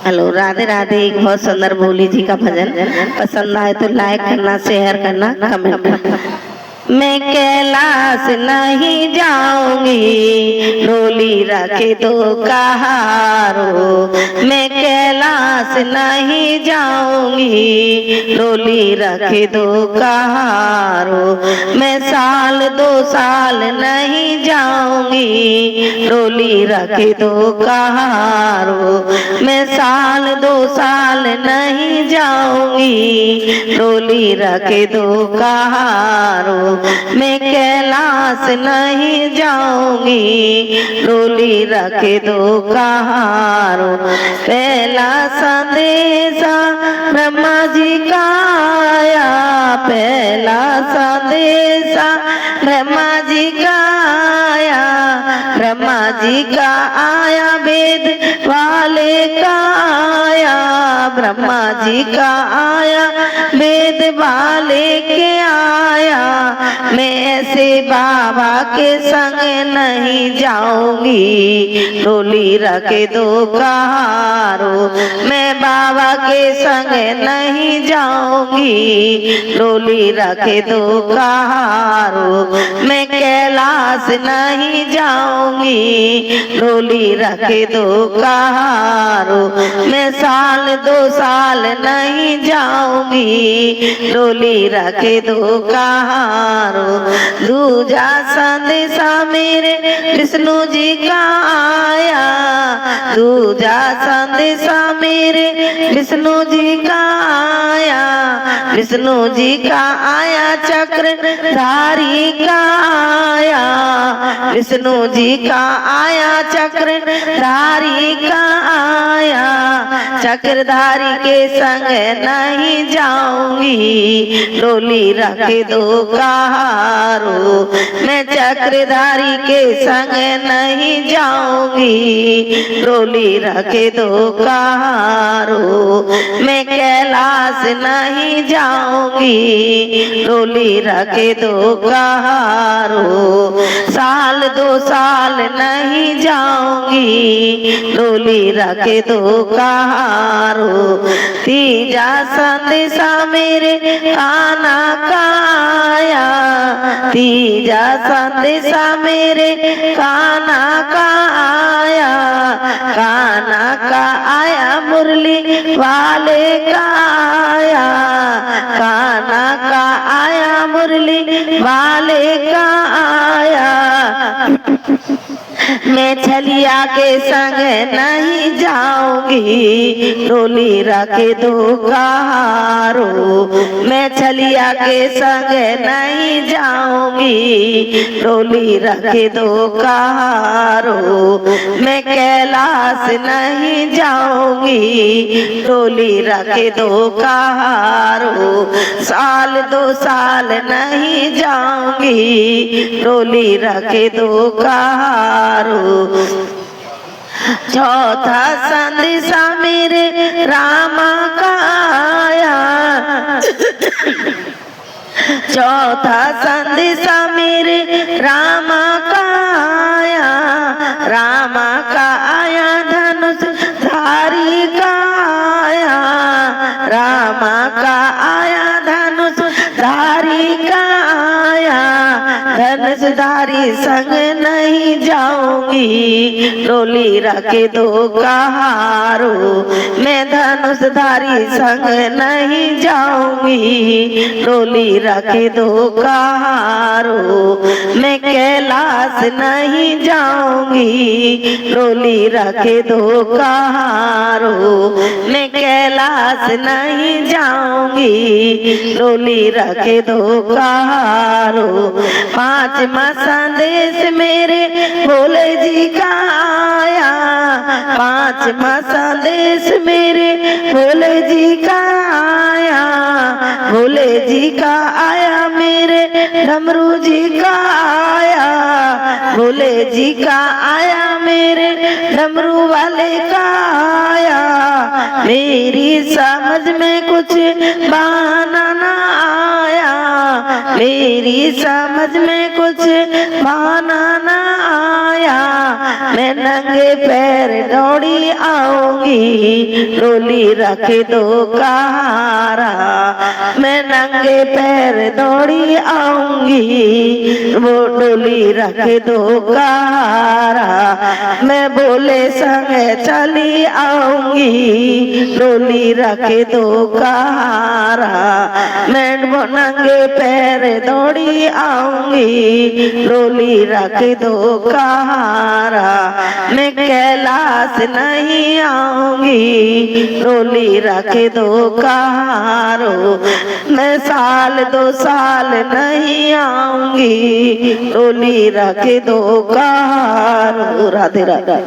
Hello, Radhe Radhe. एक बहुत सुंदर भोली जी का भजन। पसंद आए तो लाइक करना, शेयर करना, कमेंट करना। मैं कैलाश नहीं जाऊंगी, डोली रखे दो कहारो। मैं कैलाश नहीं जाऊंगी, डोली रखे दो कहारो। मैं साल 2 साल नहीं जाऊंगी, डोली रखे दो कहारो। मैं साल 2 साल नहीं जाऊंगी, डोली रखे दो कहारो। मैं कैलाश नहीं जाऊंगी, डोली रखे दो कहारो। पहला संदेशा ब्रह्मा जी का आया, पहला संदेशा ब्रह्मा जी का आया। ब्रह्मा जी का आया, वेद वाले का आया। ब्रह्मा जी का आया, वेद वाले के आया। मैं ऐसे बाबा के संग नहीं जाऊंगी, डोली रखे दो कहारो। मैं बाबा के संग नहीं जाऊंगी, डोली रखे दो कहारो। मैं कैलाश नहीं जाऊंगी, डोली रखे दो कहारो। मैं साल 2 साल नहीं जाऊंगी, डोली रखे दो कहारो। दूजा संदेशा मेरे विष्णु जी का आया, दूजा संदेशा मेरे विष्णु जी का आया। विष्णु जी का आया, चक्रधारी का आया। विष्णु जी का आया, चक्रधारी का आया। चक्रधारी के संग नहीं जाऊंगी, डोली रखे दो कहारो। मैं चक्रधारी के संग नहीं जाऊंगी, डोली रखे दो कहारो। मैं कैलाश नहीं जाऊंगी, डोली रखे दो कहारो। साल 2 साल नहीं जाऊंगी, डोली रखे दो कहारो। तीजा संदेशा मेरे कान्हा का आया, तीजा संदेशा मेरे कान्हा का आया। कान्हा का आया, मुरली वाले का आया। कान्हा का आया, मुरली वाले का आया। मैं छलिया के संग नहीं जाऊंगी, डोली रखे दो कहारो। मैं छलिया के संग नहीं जाऊंगी, डोली रखे दो कहारो। मैं कैलाश नहीं जाऊंगी, डोली रखे दो कहारो। साल 2 साल नहीं जाऊंगी, डोली रखे दो कहारो। चौथा संदेशा मेरे रामा का आया, चौथा संदेशा मेरे रामा का आया। रामा का आया, धनुष धारी का आया। रामा का आया, धनुष धारी का आया। धनुषधारी संग नहीं जाऊंगी, डोली रखे दो कहारो। मैं धनुषधारी संग नहीं जाऊंगी, डोली रखे दो कहारो। मैं कैलाश नहीं जाऊंगी, डोली रखे दो कहारो। मैं कैलाश नहीं जाऊंगी, डोली रखे दो कहारो। 5वां संदेश मेरे भोले जी का आया, 5वां संदेश मेरे भोले जी का आया। भोले जी का आया, मेरे डमरू जी का आया। भोले जी का आया, मेरे डमरू वाले का आया। मेरी समझ में कुछ बहाना ना आया, मेरी समझ में कुछ बहाना ना आया। आया, मैं नंगे पैर दौड़ी आऊंगी, डोली रख दो कहारा। मैं नंगे पैर दौड़ी आऊंगी, वो डोली रख दो कहारा। मैं बोले संग चली आऊंगी, डोली रख दो कहारा। मैं नंगे पैर दौड़ी आऊंगी, डोली रख दो कहारा। मैं कैलाश नहीं आऊंगी, डोली रख दो कहारो। मैं साल 2 साल नहीं आऊंगी, डोली रख दो कहारो। राधे राधे।